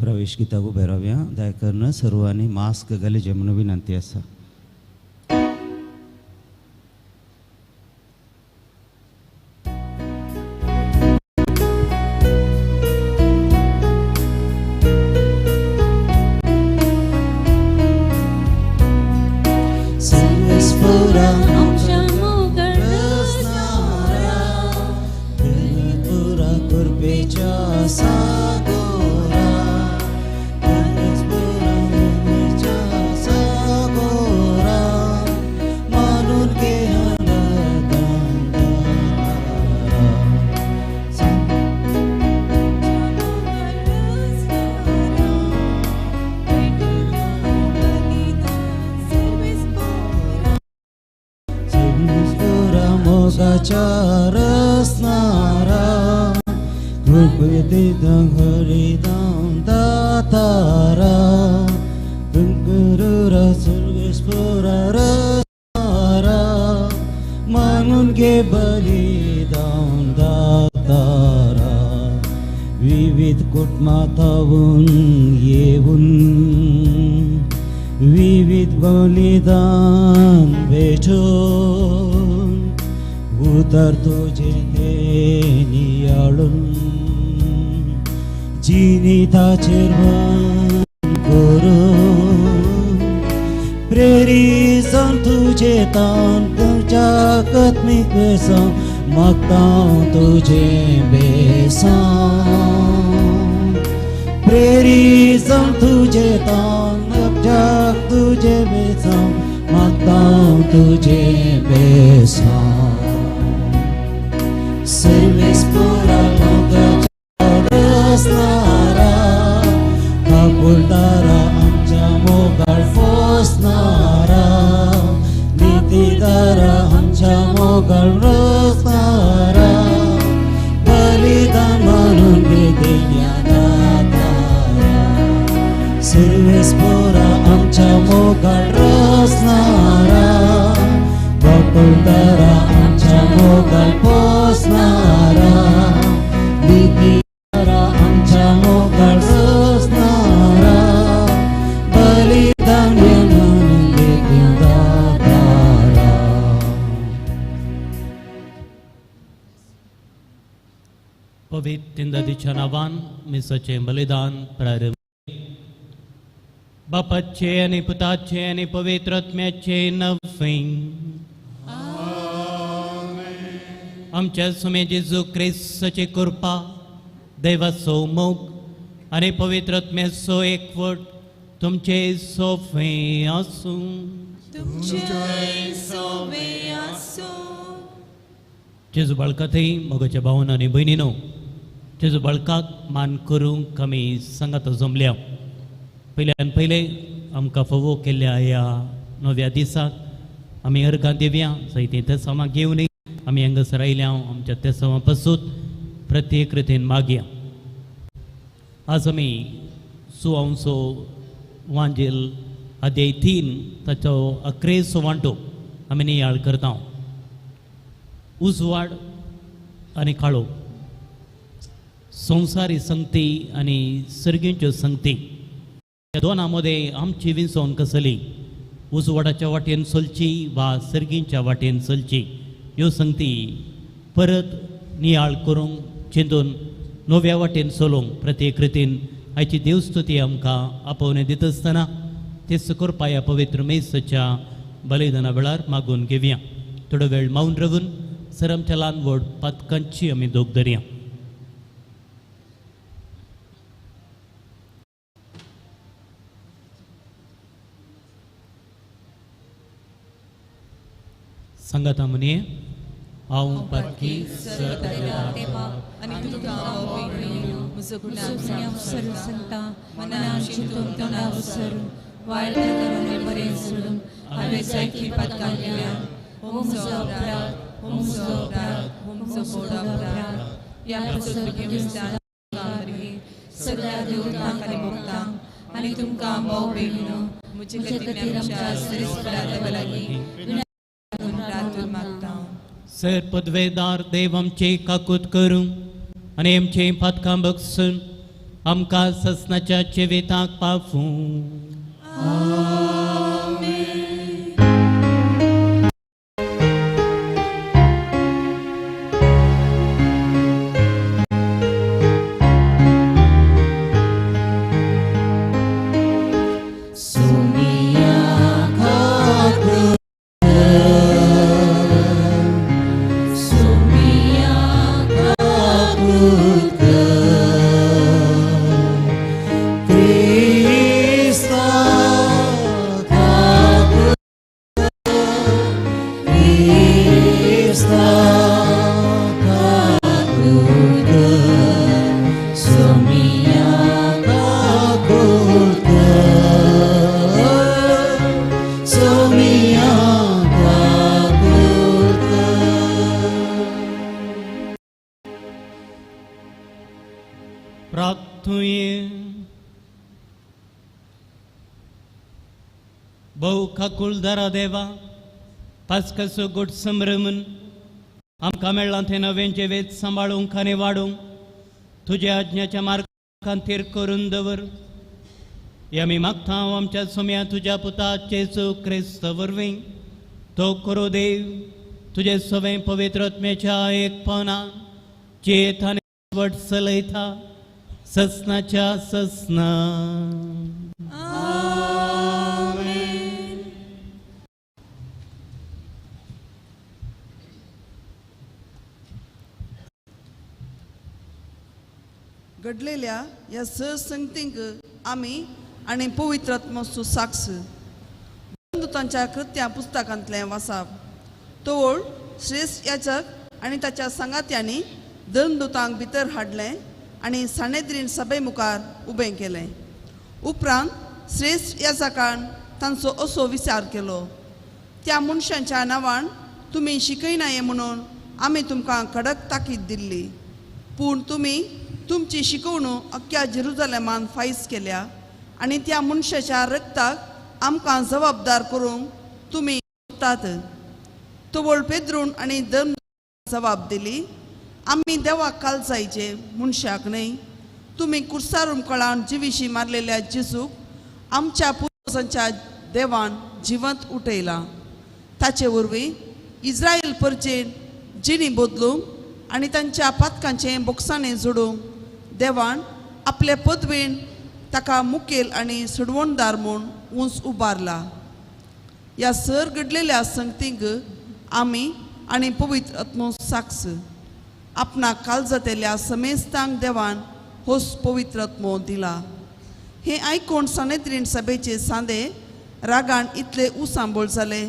प्रवेश गीताक उबे रावया. दया करून सर्वांनी मास्क घालचे म्हणून विनंती आसा. रसनारा कृपेदिदं हरिदं दातारा गंगरुरा सर्वेश्वरा रसनारा मानून घे बलिदान दातारा विविध कुटुंबातून येऊन विविध बलिदान भेटून उतर तुझे नियाळून जिनिताचेर मन करून प्रेरित तुझे तान तुझ्या कत्मीक बेसां मागता तुझे बेसां प्रेरित तुझे तान जग तुझे बेसां मागता तुझे बेसां सर्वेस्पुरा लोकाच्या रसनारा कापुलदारा आमच्या मोगाळ फोसणारा नीतीदारा आमच्या मोगाळ रसणारा बलिदान म्हणून घे दातारा सर्वेस्पुरा आमच्या मोगाळ रसणारा कापुलदारा आमच्या मोगाळ फोसणारा नीतीदारा आमच्या मोगाळ रसणारा बलिदान म्हणून घे दातारा. पवित्र नदीच्या नावान मिसाचे बलिदान प्रारंभ. बापाचे आणि पुताचे आणि पवित्र आत्म्याचे नवे. आमच्या सुमे जेजू ख्रिस्ताची कृपा देवाचो मोग आणि पवित्र आत्म्याचो एकवट तुमचे सोफे आसूं. जेजू बाळकातय मोगाच्या भावन आनी भयणीनो जेजू बाळकाक मान करूंक आमी संगात जमल्या. पयल्यान पयले आमकां फोवो केल्ल्या ह्या नव्या दिसाक आमी अर्गां दिवया. सैते ते सामा घेवन आमी हांगासर आयल्या आमच्या ते सामा पासून प्रत्येक रितीन मागया. आज आमी सुवांचो वांजेल अध्याय 3 ताचो 11 वांटो आमी नियाळ करता. उजवाड आनी काळो संवसारी संगती आनी सर्गींच्यो संगती ह्या दोनां मदें आमची विंसोन कसली. उजवाडाच्या वाटेन चलची वा सर्गींच्या वाटेन चलची ह्यो संगती परत नियाळ करूंक चिंतून नव्या वाटेन चलोवंक प्रत्येक रितीन आयची देवस्तुती आमकां आपोवणे दित आसतना ते सुकोरपा ह्या पवित्र मेसाच्या बलिदाना वेळार मागून घेवया. थोडो वेळ मौन रावून सर आमच्या ल्हान व्हड पातकांची आमी दोग धरया. संगता म्हणे हांव पातकी देवा आनी तुका सर्व संता मनान चिंतून तोंडार उसरून वायट करून बरें सोडून हांवें जायती पातकां लिव्या. ओम म्हजो अपराध ओम म्हजो अपराध ओम म्हजो व्हड अपराध ह्या सगळ्या देवतांक आनी भक्तांक आनी तुमकां भाव भयणीनो म्हजे खातीर आमच्या श्रेष्ठ देवा लागीं प्रार्थना मागता. सर पदवेदार देव आमचे काकूत करूं आनी आमचे पातकां बगसून आमकां ससनाच्या चेवेताक पावूं. बहु खाकुलदारा देवा पास्कसो गुड संभ्रमन आमकां मेळ्ळां तें नवें जिवेत सांबाळूंक आनी वाडूंक तुज्या आज्ञाच्या मार्गांचेर करून दवर. हे आमी मागता हांव आमच्या सोम्या तुज्या पुता जेजू क्रिस्त वरवीं. तो करो देव तुजे सवें पवित्र आत्म्याच्या एक पावना चेत आनी वट चलयता ससनाच्या ससना. घडलेल्या या संगतींक आमी आनी पवित्र आत्म्याचो साक्ष दूतांच्या कृत्यां पुस्तकांतलें वाचप. तोवळ श्रेष्ठ याचक आनी ताच्या सांगात्यांनी दूतांक भितर हाडलें आनी सानेद्रीन सभे मुखार उबें केलें. उपरांत श्रेष्ठ याचकान तांचो असो विचार केलो, त्या मनशांच्या नांवान तुमी शिकयनाये म्हणून आमी तुमकां कडक ताकीद दिल्ली, पूण तुमी तुमची शिकवणूक अख्ख्या जेरुजलेमान फायज केल्या आनी त्या मनशाच्या रक्ताक आमकां जबाबदार करूंक तुमी सोदतात. तोवळ पेद्रून आनी दम जबाब दिली, आमी देवाक कालचायचे मनशाक न्हय. तुमी कुर्सारूम कळान जिविशी मारलेल्या जेजूक आमच्या पुर्वजांच्या देवान जिवंत उठयला. ताचे वरवीं इस्रायल परचेन जिणी बदलूंक आनी तांच्या पातकांचें बोक्साणें जोडूंक देवान आपले पदवेन ताका मुखेल आनी सडवणदार म्हूण उंच उबारला. ह्या सर घडलेल्या संगतींक आमी आनी पवित्र आत्मो साक्ष. आपणाक कालजतेल्या समेस्तांक देवान होस पवित्र आत्मो दिला. हें आयकून सानेद्रीन सभेचे सांदे रागान इतले उसांबोळ जाले.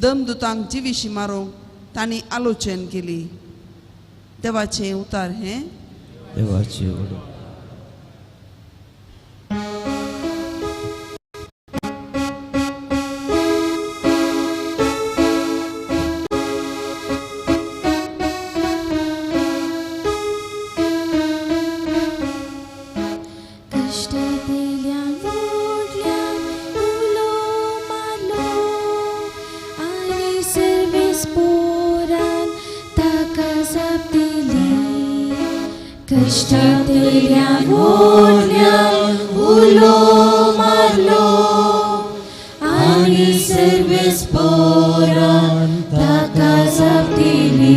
दमदुतांक जिविशी मारूंक तांणी आलोचन केली. देवाचें उतार हें. देवाची ओड. कष्टातल्या व्होडल्यान उलो मारलो आनी सर्वेस पोरान ताका जाप दिली.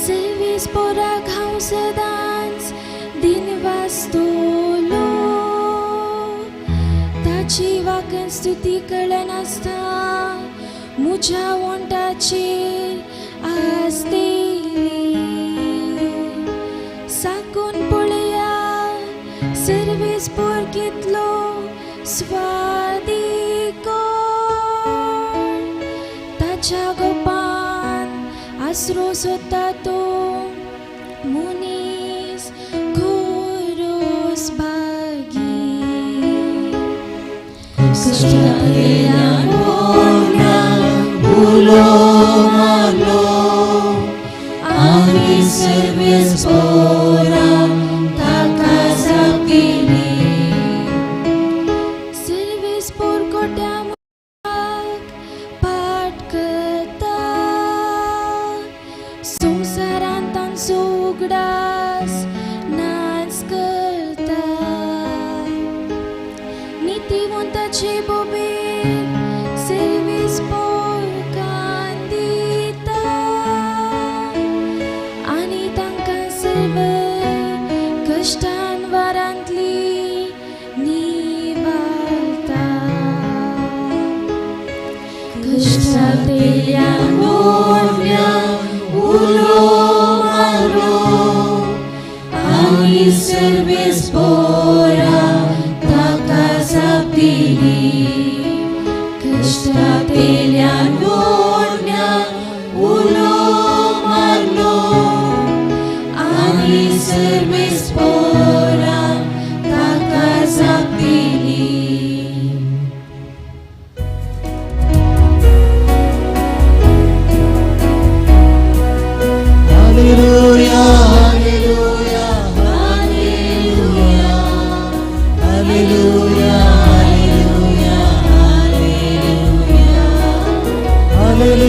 सर्वेस पोराक हांव सदांच दिनवासतलो, ताची वाकन स्तुती कळन आसता म्हज्या वंटाचेर आसतेली. साकून पळया सर्वेस पोर कितलो स्वादी कोण, ताच्या गोपान आसरो सोदता तो मनीस खोरोस भागी. कष्टातल्यान व्होडल्यान उलो मारलो आनी सर्वेस पोरान ताका जाप दिली. सर्वेस पोर कोट्या मुखाक पाट करता, संवसारांत तांचो उगडास नाच कर.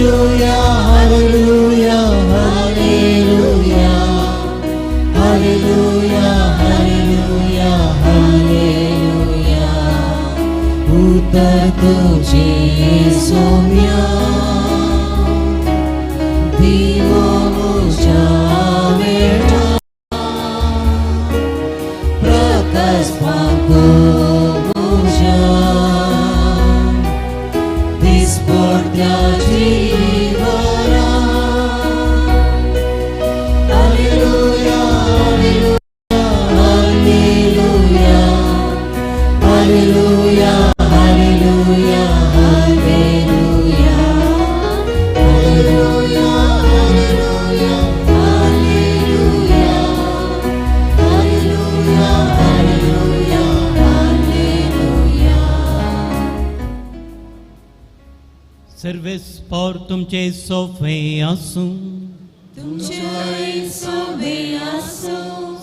Hallelujah, hallelujah, hallelujah. Hallelujah, hallelujah, hallelujah. उत्तर तुझे सौम्या दीवानुच्या वेळा प्रकाश पाहतो तुझ्या दिसपडत्या जीवना. Hallelujah, hallelujah, hallelujah, hallelujah, hallelujah, hallelujah, hallelujah, hallelujah, hallelujah, hallelujah, hallelujah. Sarves पर तुमचे सोफे आसूं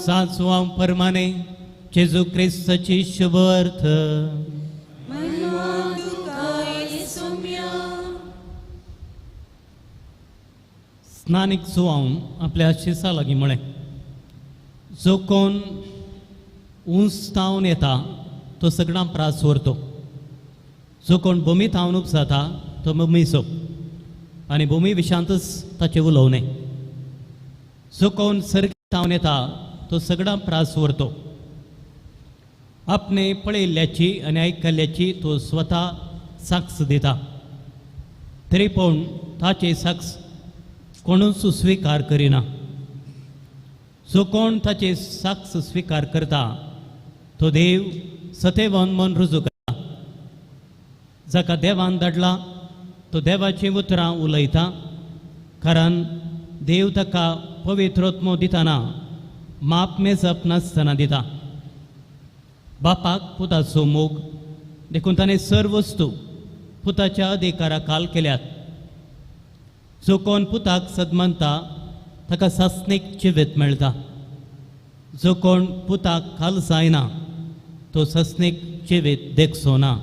सासवा परमाने जेजू ख्रिस्ताची शुभ अर्थ. स्नानिक सुवावन आपल्या शिसा लागीं म्हळें, जो कोण ऊंच तावन येता तो सगळां प्रास व्हरतो. जो कोण भुमी तावन उपसाता तो मम्मीचो आनी भुमी विशांतच ताचे उलोवणे. जो कोण सर्गी तावन येता तो सगळां प्रास व्हरतो. आपणे पळयल्ल्याची आनी आयकल्ल्याची तो स्वता साक्ष दिता. तरी पूण ताचे साक्ष कोणूच स्विकार करिना. जो कोण ताचे साक्ष स्विकार करता तो देव सतेवन मन रुजू करता. जाका देवान धाडला तो देवाची उतरां उलयता, कारण देव ताका पवित्रोत्मो दितना माप मेजप नासतना दिता. बापाक पुताचो मोग देखून ताणें सर्व वस्तू पुताच्या अधिकारा खाल केल्यात. जो कोण पुताक सदमानता ताका सासणीक जिवीत मेळटा. जो कोण पुताक खाल जायना तो सासणीक जिवीत देखचो ना,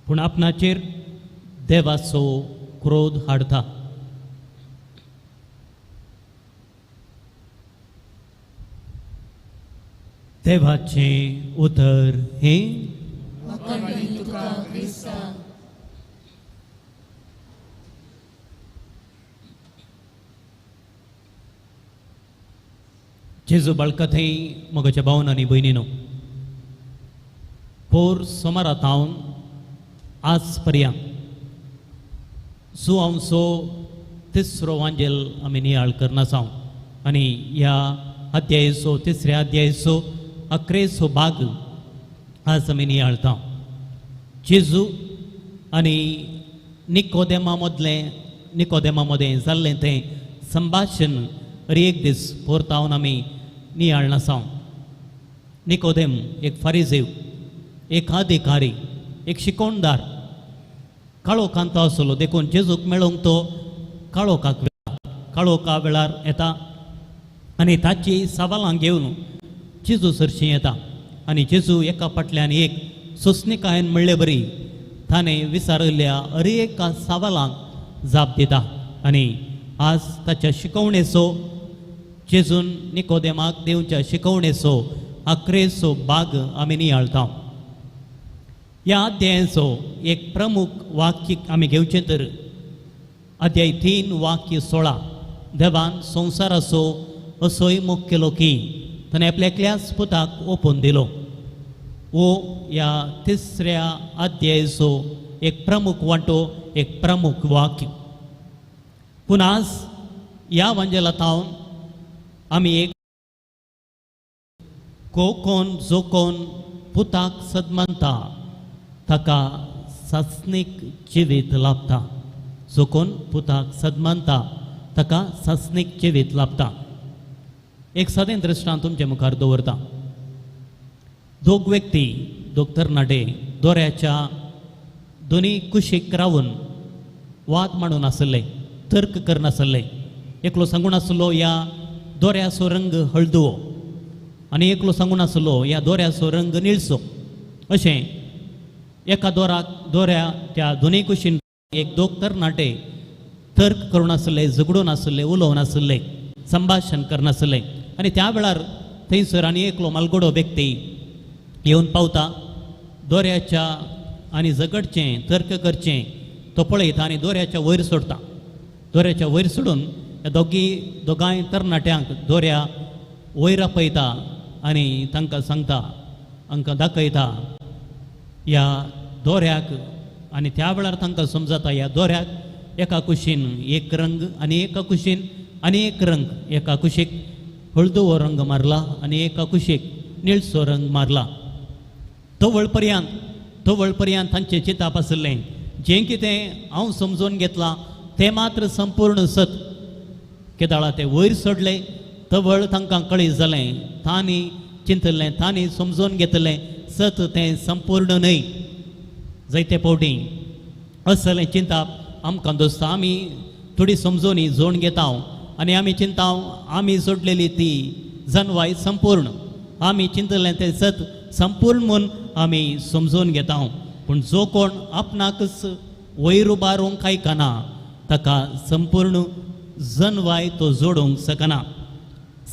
पूण आपणाचेर देवाचो क्रोध हाडटा. देवाचे उतर हे जेजू बाळकथई मगच्या भावन आनी भयणीनो, पोर सोमारातावन आज पर्यंत सुवांचो तिसरो वांजेल आमी नियाळ करना साव आनी ह्या अध्यायचो तिसऱ्या अध्यायचो 11 भाग आज आमी नियाळता. जेजू आनी निकोदेमा मदें जाल्लें तें संभाशण एक दीस पोरतावन आमी नियाळना साव. निकोदेम एक फारिजेव, एक अधिकारी, एक शिकोणदार, काळोखांत आसलो. देखून जेजूक मेळोवंक तो काळोखा वेळार येता आनी ताची सवालां घेवन जेजू सरशी येता. आनी जेजू एका फाटल्यान एक सोंसणिकायेन म्हणले बरी ताणें विचारिल्ल्या एका सवालांक जाप दिता. आनी आज ताच्या शिकवणेचो जेजून निकोदेमाक दिवच्या शिकवणेचो 11 भाग आमी नियाळता. ह्या अध्यायाचो एक प्रमुख वाक्य आमी घेवचें तर अध्याय 3 वाक्य 16. देवान संवसाराचो असोय मोग केलो की ताणें आपल्या एकल्याच पुताक ओपून दिलो. वो ह्या तिसऱ्या अध्यायाचो एक प्रमुख वांटो, एक प्रमुख वाक्य. पूण आज ह्या वांजेलातावन आमी एक जो कोण पुताक सदमानता ताका सासणीक जिवीत लाभता. जो कोण पुताक सदमानता ताका सासणीक जिवीत लाभता. एक सादें दृश्टांत तुमचे मुखार दवरता. दोग व्यक्ती, दोग तरणाटे दोऱ्याच्या दोनी कुशीक रावन वाद मांडून आसले, तर्क करनासले. एकलो सांगून आसलो ह्या दोऱ्याचो रंग हळदुवो आनी एकलो सांगून आसलो ह्या दोऱ्याचो रंग निळसो. अशें एका दोऱ्या त्या दोनूय कुशीन एक दोग तरणाटे तर्क करून आसले, झगडून आसले, उलोवन आसले, संभाशण करनासले आनी त्या वेळार थंयसर आनी एकलो मालगडो व्यक्ती येवन पावता. दोऱ्याच्या आनी झगडचें तर्क करचें तो पळयता आनी दोऱ्याच्या वयर सोडता. दोऱ्याच्या वयर सोडून ह्या दोगांय तरणाट्यांक दोऱ्या वयर आपयता आनी तांकां सांगता, हांकां दाखयता ह्या दोऱ्याक. आनी त्या वेळार तांकां समजता ह्या दोऱ्याक एका कुशीन एक रंग आनी एका कुशीन आनी एक रंग, एका कुशीक हळदुवो रंग मारला आनी एका कुशीक निळसो रंग मारला. तो वळपर्यंत तांचें चिंतप आसलें, जें कितें हांव समजून घेतलां तें मात्र संपूर्ण सत. केदाळा ते वयर सोडले तवळ तांकां कळीत जालें, तांणी चिंतलें, तांणी समजून घेतलें सत तें संपूर्ण न्हय. जायते फावटी असलें चिंतप आमकां दोस्तां, आमी थोडी समजोनी जोड घेता आनी आमी चिंता आमी जोडलेली ती जनवाय संपूर्ण, आमी चिंतलें तें सत संपूर्ण म्हूण आमी समजून घेता. पूण जो कोण आपणाकच वयर उबारूंक कांयकना ताका संपूर्ण जनवाय तो जोडूंक शकना.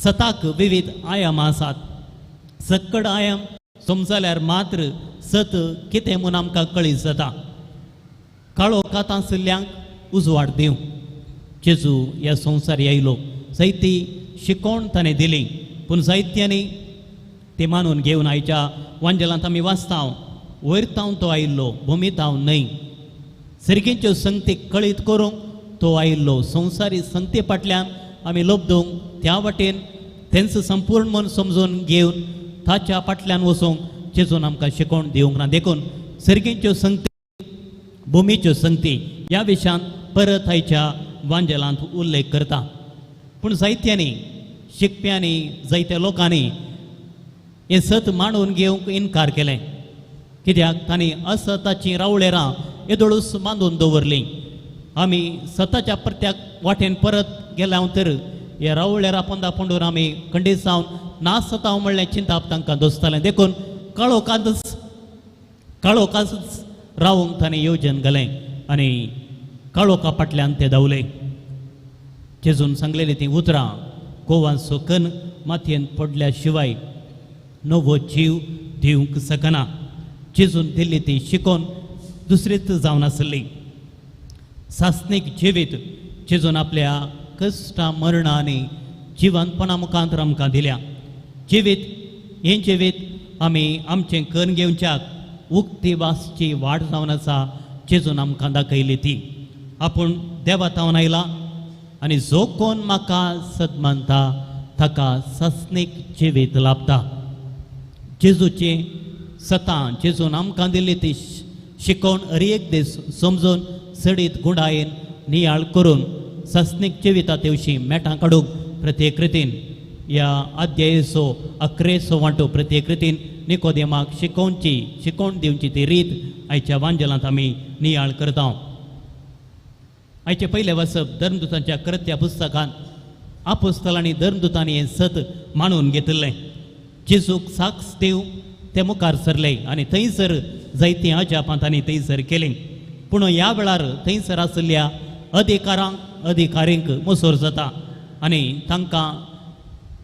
सताक विविध आयाम आसात. सक्कड आयाम समजल्यार मात्र सत कितें म्हूण आमकां कळीत जाता. काळो कांतासल्ल्यांक उजवाड दिवं. जेजू ह्या संवसार येयलो, जायती शिकोवण ताणें दिली, पूण जायत्यांनी ते मानून घेवन आयच्या वांजेलांत आमी वाचता, वयरतावन तो आयिल्लो, भुमीतावन न्हय. सर्गींच्यो संगतीक कळीत करूंक तो आयिल्लो. संवसारी संगती फाटल्यान आमी लबदूंक त्या वाटेन तेंच संपूर्ण म्हूण समजून घेवन ताच्या फाटल्यान वचूंक जेजून आमकां शिकोवण दिवंक ना. देखून सर्गींच्यो संगती, भुमीच्यो संगती ह्या विशयान परत आयच्या वांजेलांत उल्लेख करता. पूण जायत्यांनी शिकप्यांनी जायत्या लोकांनी हें सत मांडून घेवंक इन्कार केलें. कित्याक तांणी असताचीं रावळेरां येदोळूस बांदून दवरलीं. आमी सताच्या प्रत्याक वाटेन परत गेल्या तर हे रावळेरां पोंदा पोंडून आमी खंडीत जावन नास जाता म्हणलें चिंतप तांकां दोसतालें. देखून काळोखांतच रावूंक ताणें येवजन घालें आनी काळोखा फाटल्यान ते धांवले. जेजून सांगलेलीं तीं उतरां कोवाचो कण मातयेन पडल्या शिवाय नवो जीव दिवंक शकना. जेजून दिल्ली ती शिकोवन दुसरीच जावन आसली. सासनीक जिवीत जेजून आपल्या कश्टां मरणां आनी जिवंतपणा मुखांतर आमकां दिल्या. जिवीत हें जिवीत आमी आमचें कण घेवच्याक उक्ती वासची वाट जावन आसा. जेजून आमकां दाखयली ती. आपूण देवातावन आयला आनी जो कोण म्हाका सत मानता ताका सासनीक जिवीत लाभता. जेजूची सतां जेजून आमकां दिल्ली ती शिकोवन हर एक दीस समजून सडीत गुणायेन नियाळ करून सासनीक जिविता तेवशी मेटां काडूंक प्रत्येक रितीन ह्या अध्यायेचो 11 वांटो प्रत्येक रितीन निकोदेमाक शिकोवन दिवची ती रीत आयच्या वांजेलांत आमी नियाळ करता. आयचे पयले वचप धर्मदुतांच्या कृत्या पुस्तकांत आपोस्तलांनी धर्मदुतांनी हें सत मांडून घेतिल्लें. जेजूक साक्ष दिव ते मुखार सरले आनी थंयसर जायतीं अजापां तांणी थंयसर केलीं. पूण ह्या वेळार थंयसर आशिल्ल्या अधिकारींक मसोर जाता आनी तांकां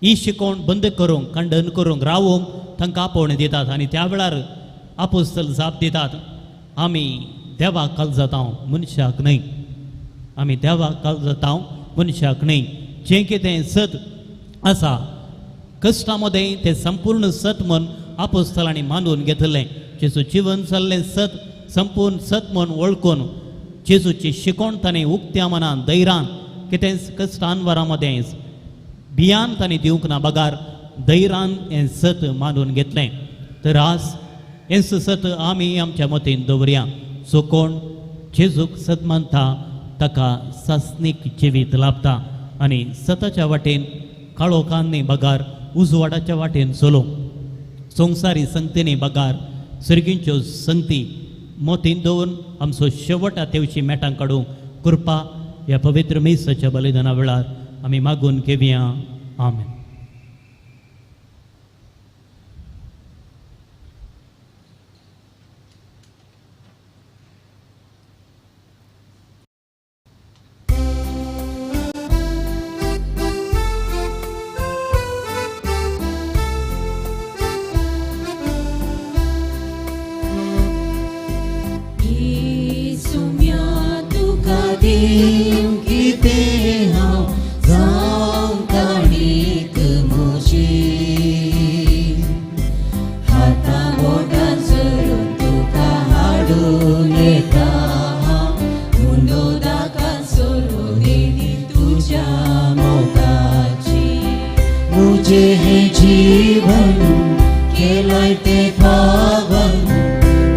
ही शिकोवण बंद करूंक खंडन करूंक रावूंक तांकां आपोवण दितात. आनी त्या वेळार आपोस्तल जाप दितात, आमी देवाक काल जाता मनशाक न्हय. आमी देवाक काल जाता मनशाक न्हय. जें कितें सत आसा कश्टा मदें तें संपूर्ण सत म्हूण आपोस्तलांनी मानून घेतलें. जेजू जिवन जाल्लें सत संपूर्ण सत म्हूण वळखून जेजूची शिकोवण ताणें उक्त्या मनान धैर्यान कितें कश्टान वरां मदें भियान ताणें दिवंक ना बगार धैर्यान हें सत मानून घेतलें. तर आज हें सत आमी आमच्या मतीन दवरया. जो कोण जेजूक सत मानता ताका सासनीक जिवीत लाभता आनी सताच्या वाटेन काळोखांनी बगार उजवाडाच्या वाटेन चलो. संवसारी संगतींनी बगार सर्गींच्यो संगती मोतीन दवरून आमचो शेवट तेवशी मेटां काडूंक कृपा ह्या पवित्र मेसाच्या बलिदाना वेळार आमी मागून घेवया. आमेन. जीवन केलाय ते पावन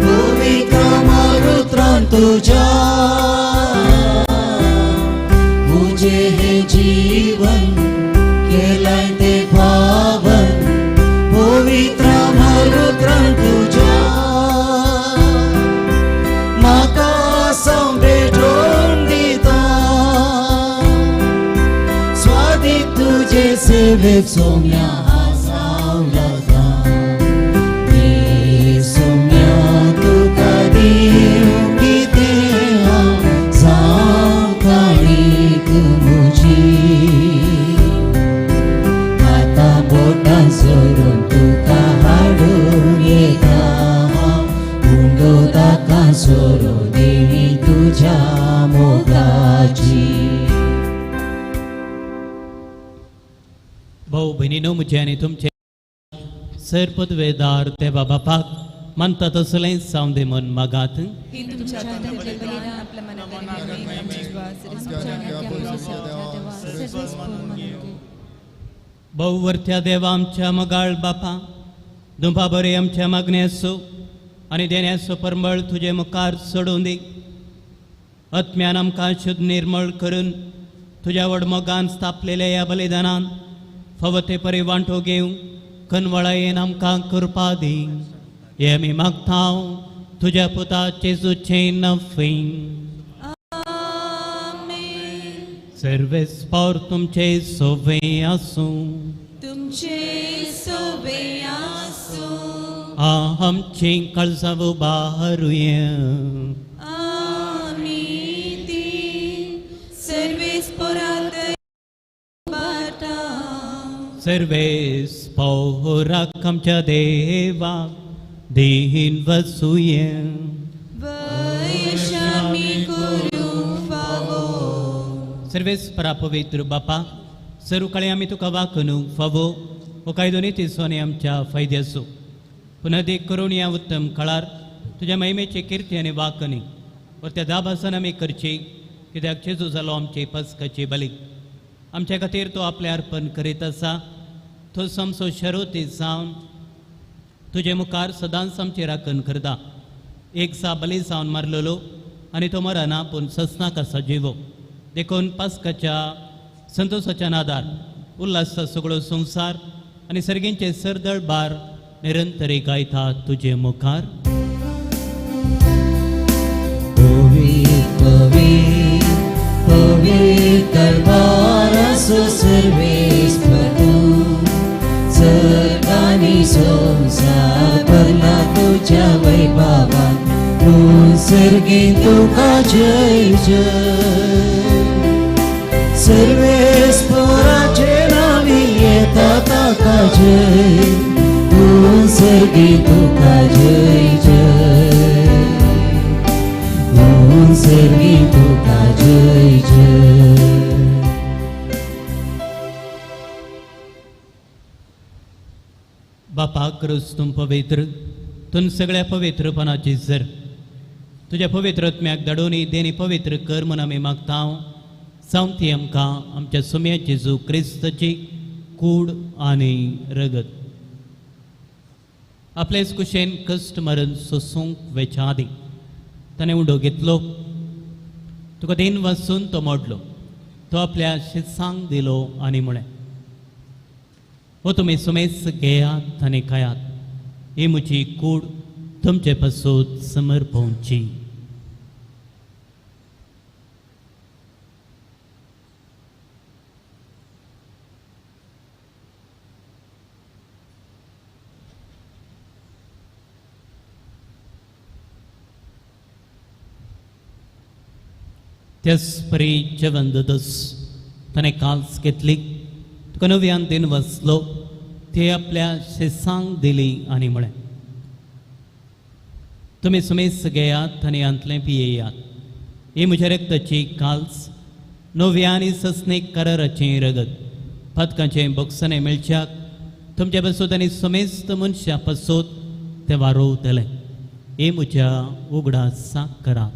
पवित्र मारुत्रान तुझ्या मुझे हे जीवन केलाय ते पावन पवित्र मारुत्रान तुझ्या म्हाका संभेटून दिता स्वादिक तुझे सेवेक सोम्या सावलता मी सोम्या तुका दिवं कितें हांव सांग काणीक म्हजी आतां बोटां सोडून तुका हाडून येता हुंडो ताका सोरो देवी तुझ्या मोगाची. भाऊ बहिणीनो म्हजे आनी तुमचे सरपदवेदार देवा बापाक मानता तसलें सावंदे मन मागात. ही तुमच्या हातांतले बलिदान आपल्या मनांतले नेम आमची वास आमच्या आज्ञा देवा सर्वेस पूर्ण मनोगे. भाऊ वर्त्या देवा आमच्या मगाळ बापा दुंपा बरे आमच्या मागणे असो आनी देण्याचो परमळ तुजे मुखार सोडून दी. आत्म्यान आमकां शुद्ध निर्मळ करून तुज्या वडमोगान स्थापलेल्या ह्या बलिदानान फावो ते परी वांटो घेवं कनवळायेन आमकां कृपा दी. हे आमी मागता तुज्या पुता जेजूचें नफें. सर्वेस्पर तुमचे सोवे आसूं तुमचे सोबे आसूं आमची कळसां उबारुया. आमी ती सर्वेस पोरात बाटा सर्वेस पौराक आमच्या देवा देहीन वसूया. वैशामी करूं फावो सर्वेस परापवित्र बापा सरुकाळी आमी तुका वाकनू फावो हो कायदो नितीचो आनी आमच्या फायद्याचो पुन्हा देख करून या उत्तम काळार तुज्या महिमेची किर्ती आनी वाकणी व त्या दाबासन आमी करची कित्याक जेजू जालो आमचे पस्काची बली. आमच्या खातीर तो आपले अर्पण करीत आसा. तो समसो शरोती जावन तुजे मुखार सदांच आमची राखण करता. एक सा बली जावन मारलेलो आनी तो मरना पूण ससनाक आसा जिवो देखून पास्काच्या संतोषाच्या नादार उल्हासा सगळो संवसार आनी सर्गींचे सरदळ बार निरंतरी गायता तुजे मुखार. पवित्र दरबाराचो सर्वेस्पर तूं सर्गांनी संवसार भरला तुज्या वैभवान तूं सर्गी तुका जय जय. सर्वेस्पराचे नावी येता ताका जय तूं सर्गी तुका जय जय तूं सर्गी तुका जय जय. बापा क्रूस तुम पवित्र तुन सगळ्या पवित्रपणाची जर तुझ्या पवित्र आत्म्याक धाडूनी देणी पवित्र कर म्हूण आमी मागता. जावं ती आमकां आमच्या सुम्या जेजू क्रिस्ताची कूड आनी रगत आपलेच कुशेन कश्ट मरण सोसूंक वेच्या आदी ताणें उंडो घेतलो. तुका देन वाचून तो मोडलो. तो आपल्या शिसांक दिलो आनी म्हळें हो तुमी सुमेस घेयात आनी खायात. ही म्हजी कूड तुमचे पासून समर्पवची. त्याच परी जेवण दस ताणें काल्स घेतली. तुका नव्यान दिन वचलो ते आपल्या शिसांक दिली आनी म्हळें तुमी सुमेस घेयात आनी अंतलें पियेयात. ही म्हज्या रक्ताची काल्स नव्या आनी ससणीक कराराचें रगत पदकाचें बॉक्सांनी मेळच्याक तुमचे पासून आनी सुमेस्त मनशा पासून तें वारोवतलें. ही म्हज्या उगडा साक करात.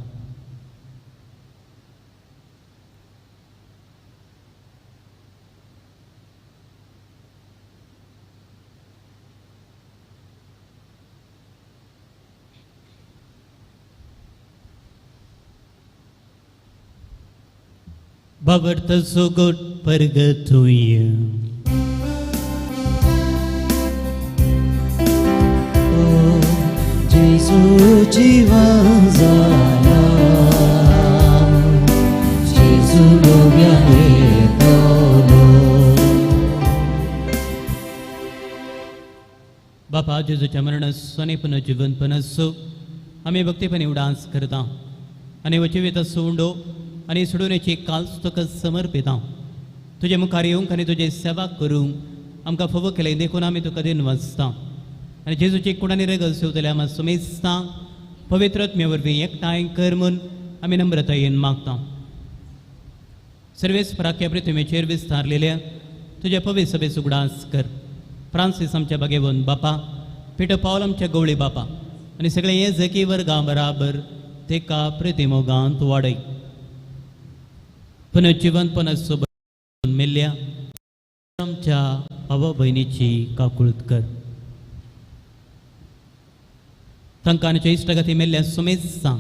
Babarta sugut pergetuya. Jesu jiwan zala, Jesu lubiane tolo. बापा जेजूच्या मरणाने पुन्हा जिवंतपण असो आम्ही भक्तीपणे उडास करता आणि वचिवेत सोडो आणि सोडवण्याची काल तुका समर्पिता तुझे मुखार येऊन आणि तुझे सेवा करूंक आमकां फोव केले देखून आमी तुका दिन वाचता आणि जेजूची कुणानी रेगल सेवतले आम्हा सुमेस्ता पवित्रत्मे वरवीं एकठांय कर म्हूण आमी नम्रतायेन मागता सर्वेस पराख्या पृथ्वीचेर विस्तारलेल्या तुझ्या पवित्र सभेस उगडास कर फ्रांसीस आमच्या बागेवन बापा पिटर पॉल आमच्या गवळी बापा आणि सगळे हे जकी वर्गा बराबर तेका प्रतिमोगांत वाडय पुनर्जिवंतपणाचो मेल्ल्या आमच्या भावा भयणीची काकुळत कर तांकां आमच्या इश्टगाती मेल्ल्या सुमेस्तां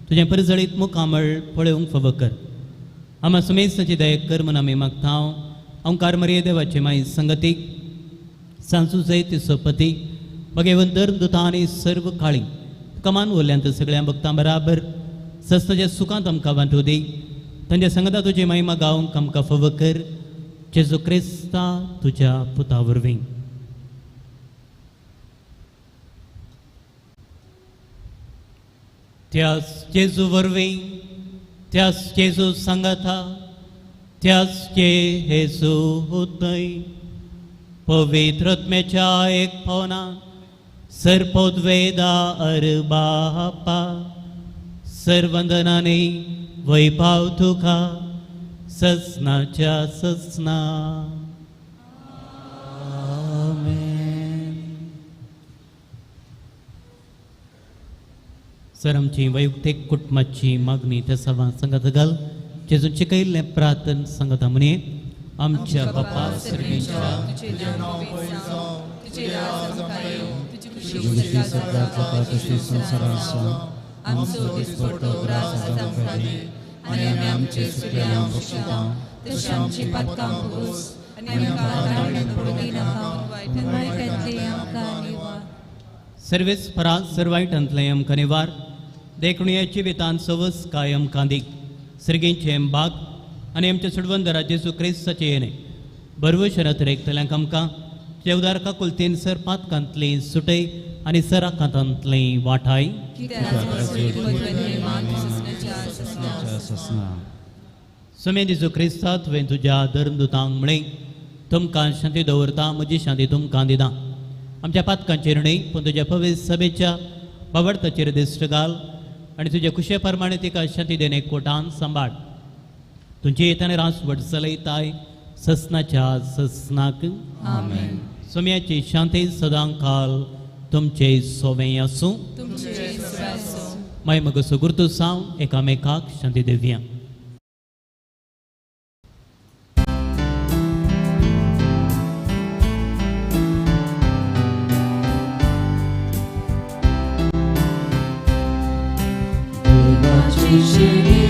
तुजें परजळीत मुखामळ पळोवंक फाव कर आम्हा सुमेस्ताची दया कर म्हूण आमी मागता ओंकार मरिये देवाचे माई संगतीक सांसू जैत सोपती भगेवन दर दुता आनी सर्व काळी कमान उरल्यांत सगळ्या भक्तां बराबर सस्ताच्या सुखांत आमकां वांटू दी तांच्या संगता तुजी महिमा गावंक आमकां फाव कर जेजू क्रिस्ता तुज्या पुता वरवीं त्याच जेजू वरवीं त्याच जेजू सांगाता त्याच जेजू उदय पवित्रत्म्याच्या एक भावना सर्पोद्वेदा अरबापा सर्वंदनाने वैभाव तुका ससनाच्या ससना सर आमची वैयक्तीक कुटुंबाची मागणी त्या सभा संगत घाल जेजूचे कैले प्रार्थन संगता म्हणे आमच्या बापा सर्वेच्या तुझे नाव पवित्र जावं, तुझे राज आमकां येवं, तुजी खुशी तुझी सत्ता जाता तशी संसारांसा आमचो दिसपट्टो रास आमकां दे आनी आमी आमचे सुटलेल्यांक बक्षिता तशी आमची पातकां भोगोस आनी आमकां दांडेन पडूं दिनाका वायटांतली आमकां निवार सर्वेस परा सर्वायटांतले आमकां निवार देखुणयाची वेतान सवस काय आमकां दी सर्गेंचे बाग आनी आमच्या सुडवंदरा जेजू क्रिस्ताचे येणे बरवशरात रेखतल्यांक आमकां जेवदारका कुलतेन सर पातकांतली सुटय आनी सराकांतांतली वाठाय सुमे जेजू क्रिस्ता तुवें तुज्या धर्मदुतांक म्हळें तुमकां शांती दवरता म्हजी शांती तुमकां दिता आमच्या पातकांचेर न्हय पूण तुज्या पवित्र सभेच्या बावडताचेर दिश्ट घाल आनी तुज्या कुशे प्रमाणे तिका शांती देणे एकवटान सांबाळ तुमचे येताना रास वट चलयताय ससनाच्या ससनाक आमेन सुम्याची शांती सदां काल तुमचे सोवें आसूं तुमचे सुवासो माय मग सुगुर्तू साव एकामेकाक शांती देवया देवाची शिडी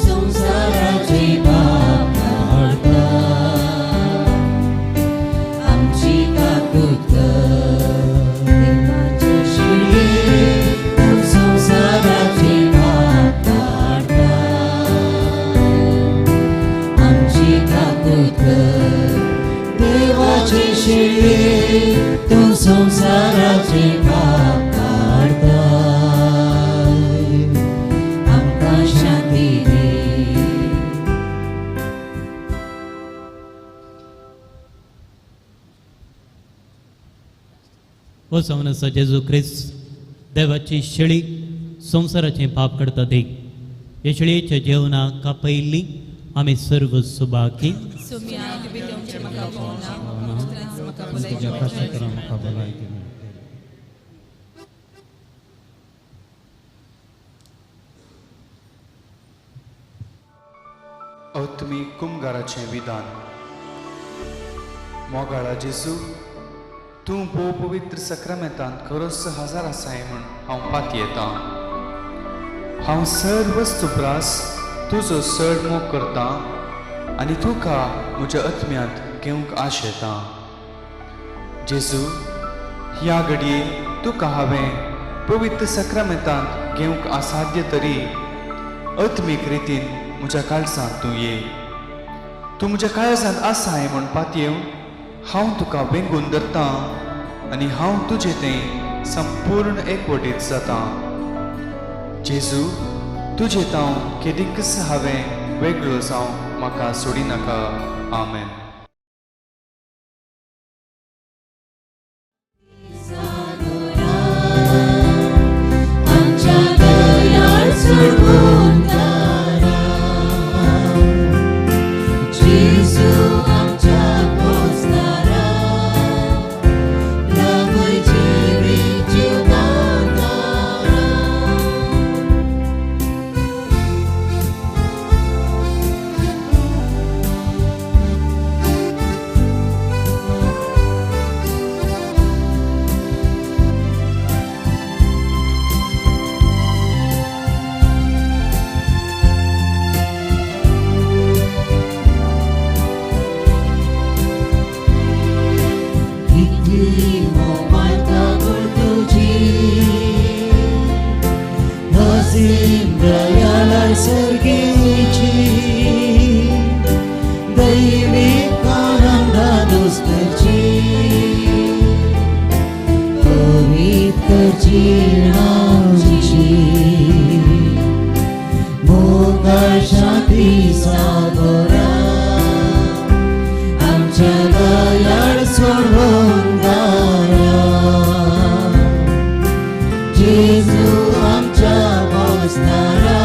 संसाराची बाब काढता आमची काकूत कर देवाची शिडी संसाराची बाब काढता आमची काकूत कर देवाची शिडी तू संसाराची बाब काढता हो सवनसा जेजू ख्रिस्त देवाची शेळी संसाराचे पाप करता देख हे शेळयेच्या जेवणाक कापयल्ली आमी सर्व सुबाकी सुम्याक बितोमचे म्हाका भोवना उतरांच म्हाका तुझ्या भलायकी कष्टाकरा म्हाका भलायकी मेळटली. तुमी कुमगाराचें विधान मोगाळा जेजू तूं भोव पवित्र सक्रामेंतांत खरोच हजर आसाय म्हूण हांव पाती येता हांव सर्व स्तुप्रास तुजो चड मोग करता आनी तुका म्हज्या आत्म्यांत घेवंक आश येता. जेजू, ह्या घडये तुका हांवें पवित्र सक्रामेंतांत घेवंक असाध्य तरी आत्मीक रितीन म्हज्या काळजांत तूं ये. तूं म्हज्या काळजांत आसा हें म्हणपात येवन हांव तुका वेंगून धरतां आनी हांव तुजें तें संपूर्ण एकवटीत जाता. जेजू, तुजें तांव केदींकच हांवें वेगळो जावं म्हाका सोडी नाका. आमेन. आमच्या दयाळ सोडवंतारा, जेजू आमच्या पोसणारा, लागोय जिवीत जीवदातारा. Itti momalta gultuji, nazim dayalar sergici, दैविक आनंदा दुस्तची, पवित्र जीवनाची, मोगाळ शांती सागोरा, आमच्या दयाळ सोडवंतारा, जेजू आमच्या पोसणारा,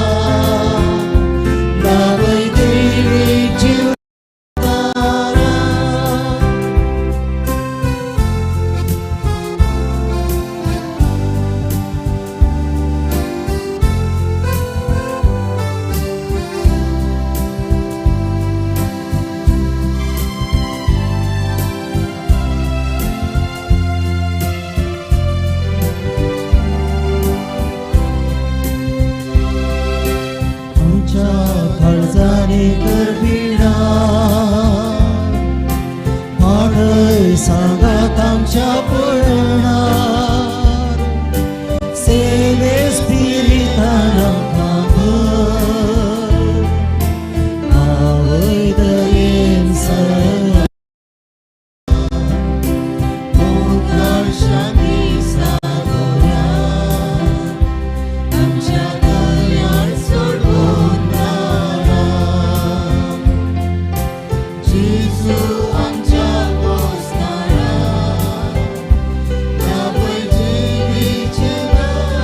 लागोय जिवीत जीवदातारा. आमच्या काळजाने करविणा, पाडय सांगात आमच्या पळणार, सेवे स्पिरितान आमकां भर, आवय दयेन सर, मोगाळ शांती सागोरा, आमच्या दयाळ सोडवंतारा, जेजू आमच्या पोसणारा, लागोय जिवीत जीवदातारा.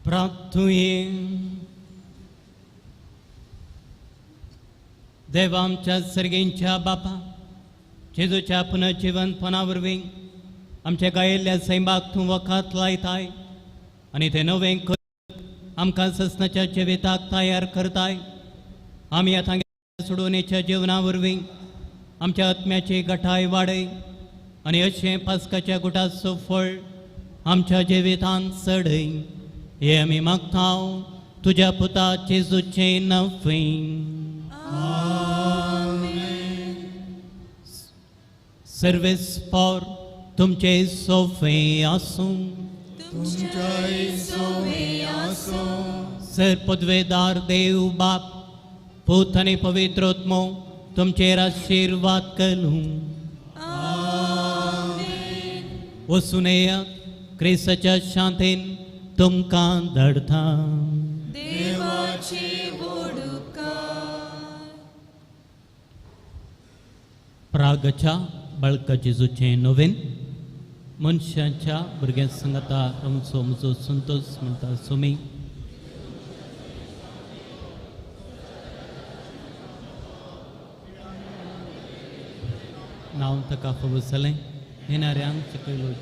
प्रार्थुये. देव आमच्या सर्गेंच्या बापा, जेजूच्या पुनर्जिवनपणा वरवीं आमच्या गायिल्ल्या सैमाक तूं वखात लायताय आनी तें नवें करून आमकां ससनाच्या जिविताक तयार करताय. आमी आतां सोडवणेच्या जिवना वरवीं आमच्या आत्म्याची घटाय वाडय आनी अशें पास्काच्या गुटाचो फळ आमच्या जिवितांत चडय. हे आमी मागतांव तुज्या पुता जेजूचें नवें. सर्वेस्पर तुमचे सोफे आसूं, सर पदवेदार देव बाप, पूत आनी पवित्र आत्मो तुमचेर आशिर्वाद करूं. वचून येयात, क्रिस्ताच्या शांतीन तुमकां धाडटा. देवाची वडुकाय. प्रागच्या बाळका जेजूचें नवें. मनशांच्या भुरग्यां सांगता आमचो म्हजो संतोष म्हणटा सुमी नांव ताका फवसलें येणाऱ्यांक चिकयलो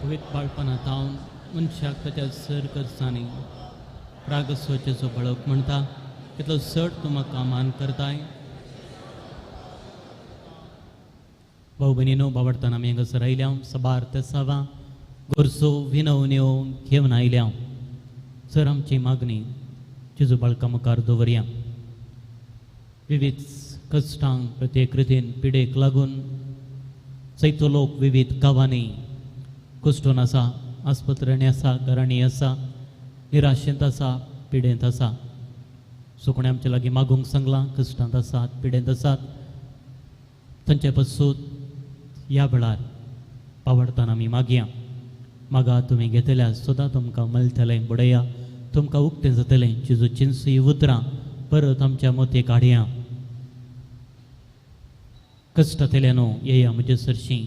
पवित्र बाळपणांत हांव मनशाक ताच्या सर करसांनी प्रागस्वचेचो बळक म्हणटा कितलो चड तूं म्हाका मान करताय भाऊ भयणीनो बावडताना आमी हांगासर आयल्या सबार तेसावा गोरसो विनवण्यो घेवन आयल्या सर आमची मागणी जेजू बाळका मुखार दवरया विविध कश्टांक प्रत्येक रितीन पिडेक लागून चैतो लोक विविध गांवांनी कुस्टून आसा आस्पत्र्यांनी आसा घरांनी आसा निराशेंत आसा पिडेंत आसा सुकणें आमचे लागीं मागूंक सांगलां कश्टांत आसात पिडेंत आसात तांचे पासून ह्या वेळार पावडताना आमी मागया मागा तुमी घेतल्या सदां तुमकां मेळटलें बुडया तुमकां उक्तें जातलें जेजूची चिंसी उतरां परत आमच्या मतीक हाडया कश्टांतल्यानो येया म्हजे सरशीं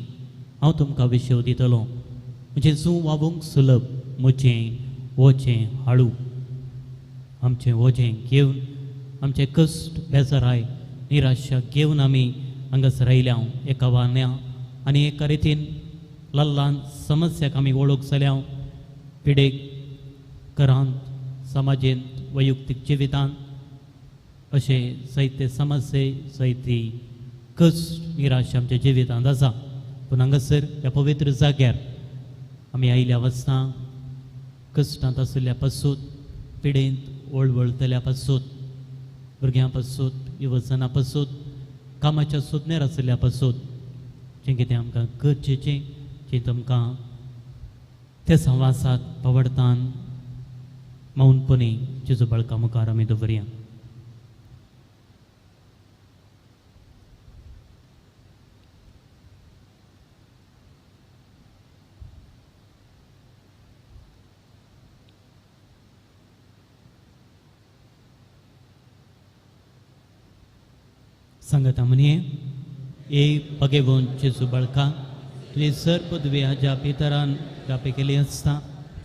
हांव तुमकां विशव दितलो म्हणजे जूं वावूंक सुलभ म्हजें वचें हाडू आमचें वजें घेवन आमचे कश्ट बेजाराय निराशा घेवन आमी हांगासर आयल्या एका वान्या आनी एका रितीन ल्हान ल्हान समस्याक आमी वळख जाल्या पिडेक घरांत समाजींत वैयक्तीक जिवितांत अशे जायते समस्ये जायती कश्ट निराशा आमच्या जिवितांत आसा पूण हांगासर ह्या पवित्र जाग्यार आमी आयल्या वासता कश्टांत आशिल्ल्या पासून पिडेंत वळवळतल्या पासून भुरग्यां पासून युवजनां पासून कामाच्या सुज्ञेर आशिल्ल्या पासून जें कितें आमकां गरजेचें जें तुमकां त्या संवासात पवडतान मौनपणी जेजू बाळका मुखार आमी दवरया सांगता म्हणे ए पगेवून जेजू बाळका तुजी सर पदवी हाज्या पितरान जापे केली आसता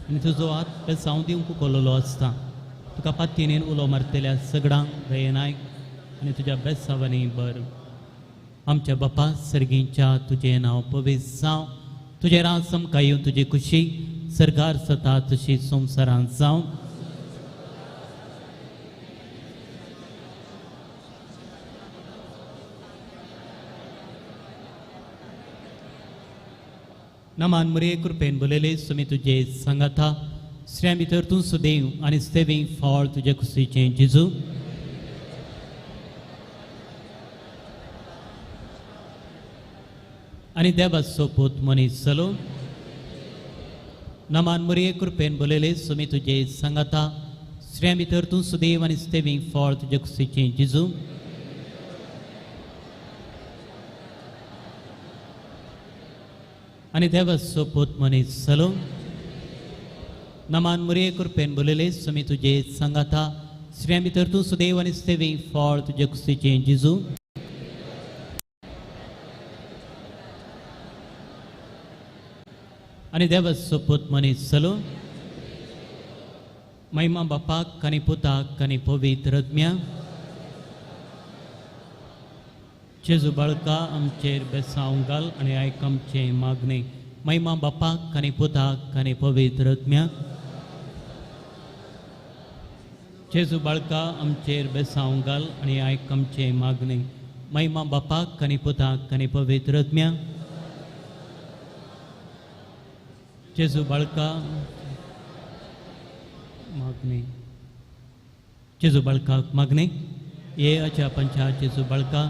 आनी तुजो हात पेसांव दिवंक कोलोलो आसता तुका पातीन उलो मारतल्या सगळ्यांक दयेनायक आनी तुज्या बेसांवांनी बर आमच्या बापा सर्गीच्या तुजें नांव पवित्र जावं तुजें राज आमकां येवन तुजी खुशी सरकार जाता तशी संवसारांत जावं नमान मरे कृपेन बोलेले सुमी तुजे सांगाता श्रेया भितर तूं सुदैव आनी सेवी फळ तुजे खुशीचें जेजू आनी देवाचो पूत मनीस जालो नमान मरे कृपेन बोलेले सुमी तुजे सांगाता श्रेया भितर तूं सुदैव आनी सेवी फळ तुजे खुशीचें जेजू आनी देवाचो पूत मनीस जालो नमान मरे कृपेन बोलेले सुमी तुजे सांगाता श्रेया भितर तूं सुदैव आनी सेवी फळ तुजे खुशीचें जेजू आनी देवाचो पूत मनीस जालो महिमा बापाक आनी पुताक आनी पवित्र आत्म्या जेजू बाळका आमचेर बेसांव घाल आनी आयक आमचें मागणें महिमा बापाक आनी पुताक आनी पवित्र आत्म्या जेजू बाळका आमचेर बेसांव घाल आनी आयक आमचें मागणें महिमा बापाक आनी पुताक आनी पवित्र आत्म्या जेजू बाळका मागणें जेजू बाळकाक मागणें ये अच्या पंचा जेजू बाळका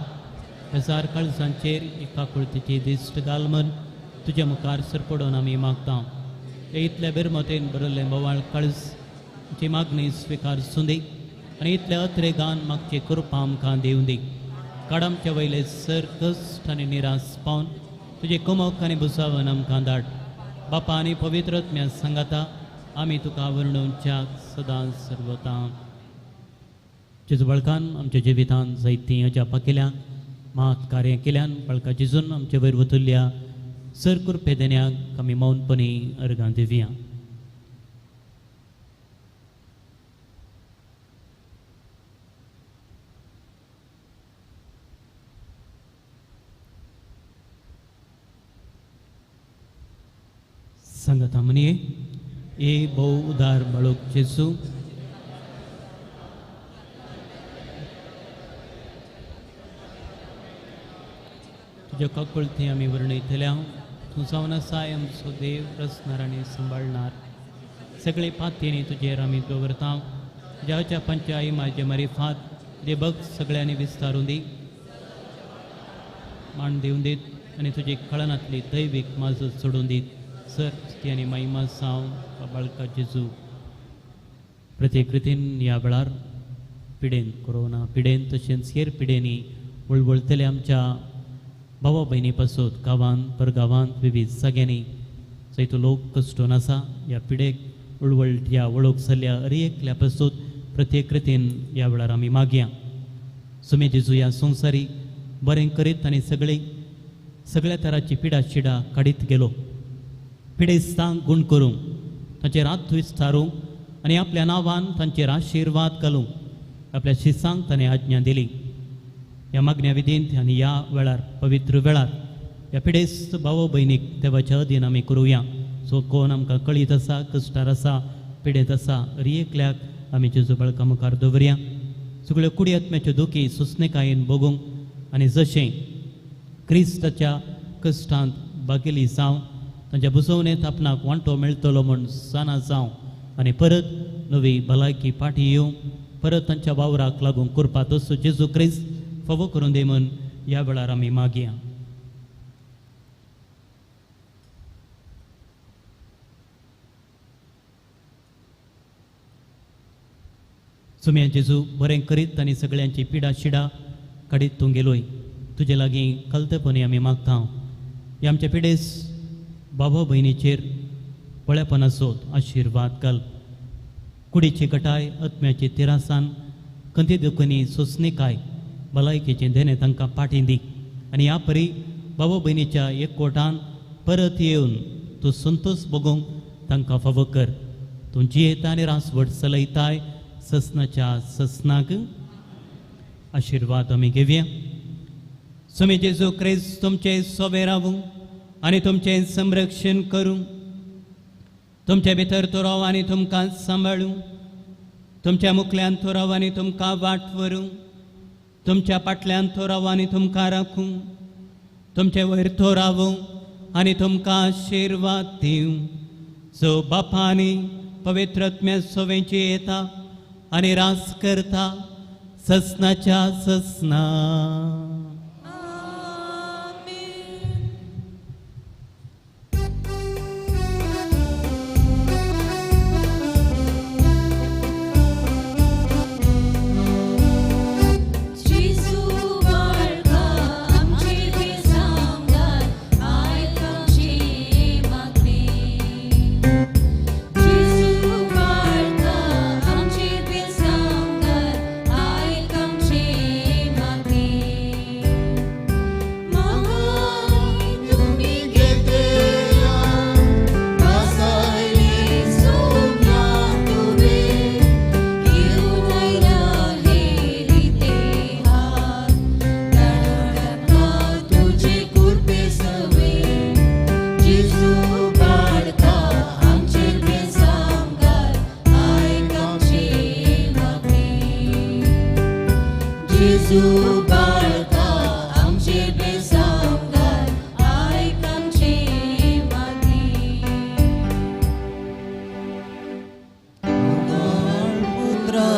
बेजार काळजांचेर एका कुळतीची दिश्ट घाल म्हण तुज्या मुखार सरपडून आमी मागता हे इतल्या बिरमतेन बरयल्लें बोवाळ काळज ची मागणी स्विकार सुंदी आनी इतल्या अत्रेगान मागचे कृपा आमकां दिवं दी काड आमच्या वयले सर कश्ट आनी निराश पावन तुजे कुमक आनी बुसावन आमकां धाड बापा आनी पवित्र आत्म्या सांगाता आमी तुका वर्णोवच्या सदां सर्वता जेजू बाळकान आमच्या जिवितांत जायतीं अजापां केल्या मात कार्य केल्यान बाळका जेजून आमचे वयर वतुल्ल्या सर कृपे देण्याक आमी मौनपणी अर्गां दिवया. संगता म्हणये ए भोव उदार बाळूक जेजू तुझ्या ककुळती आमी वर्णयतल्या तूं जावन आसा आमचो देव रचणार आनी सांबाळणार. सगळे पातयेनी तुजेर आमी दवरता. ज्याच्या पंचाई म्हाजे मारिफात दे बघ सगळ्यांनी विस्तारून दी मान दिवन दीत आनी तुजे कळनातली दैवीक माजत सोडून दीत. सर ती आनी महिमा सावन बाळका जेजू प्रत्येक रितीन ह्या वेळार पिडेन कोरोना पिडेन तशेंच हेर पिडेनी वळवळतले आमच्या भावा भयणी पासून गांवांत परगांवांत विविध जाग्यांनी जंय तो लोक कश्टून आसा ह्या पिडेक उळवळट्या वळोवक जाल्ल्या एकल्या पासून प्रत्येक रितीन ह्या वेळार आमी मागया. सुमे जेजू ह्या संवसारी बरें करीत आनी सगळ्या तराची पिडा शिडा काडीत गेलो. पिडेस्तांक गुण करूंक तांचेर हात विस्तारूंक आनी आपल्या नांवान तांचेर आशिर्वाद घालूंक आपल्या शिसांक ताणें आज्ञा दिली. ह्या मागण्या विधींत आनी ह्या वेळार पवित्र वेळार ह्या पिडेस्त भाव भयणीक देवाच्या अधीन आमी करुया. सो कोण आमकां कळीत आसा कश्टार आसा पिडेत आसा एकल्याक आमी जेजू बाळका मुखार दवरया. सगळ्यो कुडी आत्म्याच्यो दुखी सुस्नेकायेन भोगूंक आनी जशें क्रिस्ताच्या कश्टांत बागेली जावं तांच्या बुजवणेंत आपणाक वांटो मेळटलो म्हूण साना जावं आनी परत नवी भलायकी फाटी येवं परत तांच्या वावराक लागून करपा तसो जेजू क्रिस्त फावो करून दी म्हूण ह्या वेळार आमी मागया. सुम्या जेजू बरें करीत आनी सगळ्यांची पिडा शिडा काडीत तूं गेलोय. तुजे लागीं कलतेपणी आमी मागता ह्या आमच्या पिडेस बाबा भयणीचेर पळेपण आसोत आशिर्वाद घाल. कुडीची गटाय आत्म्याची तिरासान कंती दुखनी सोंसणेकाय भलायकेचें देणें तांकां पाटी दी आनी ह्या परी बाबा भयणीच्या एकवटान परत येवन तूं संतोश भोगूंक तांकां फावो कर. तूं जियेता आनी रासवट चलयताय ससनाच्या ससनाक आशिर्वाद आमी घेवया. सुमे जेजू क्रिस्त तुमचे सोबे रावूं आनी तुमचें संरक्षण करूं. तुमचे भितर तो राव आनी तुमकां सांबाळूं. तुमच्या मुखल्यान तो राव आनी तुमकां वाट व्हरूं. तुमच्या फाटल्यान तो राव आनी तुमकां राखूं. तुमचे वयर तो रावूं आनी तुमकां आशिर्वाद दिवं. जो बापा आनी पवित्र आत्म्या सोवेची येता आनी रास करता ससनाच्या ससना. पुत्रा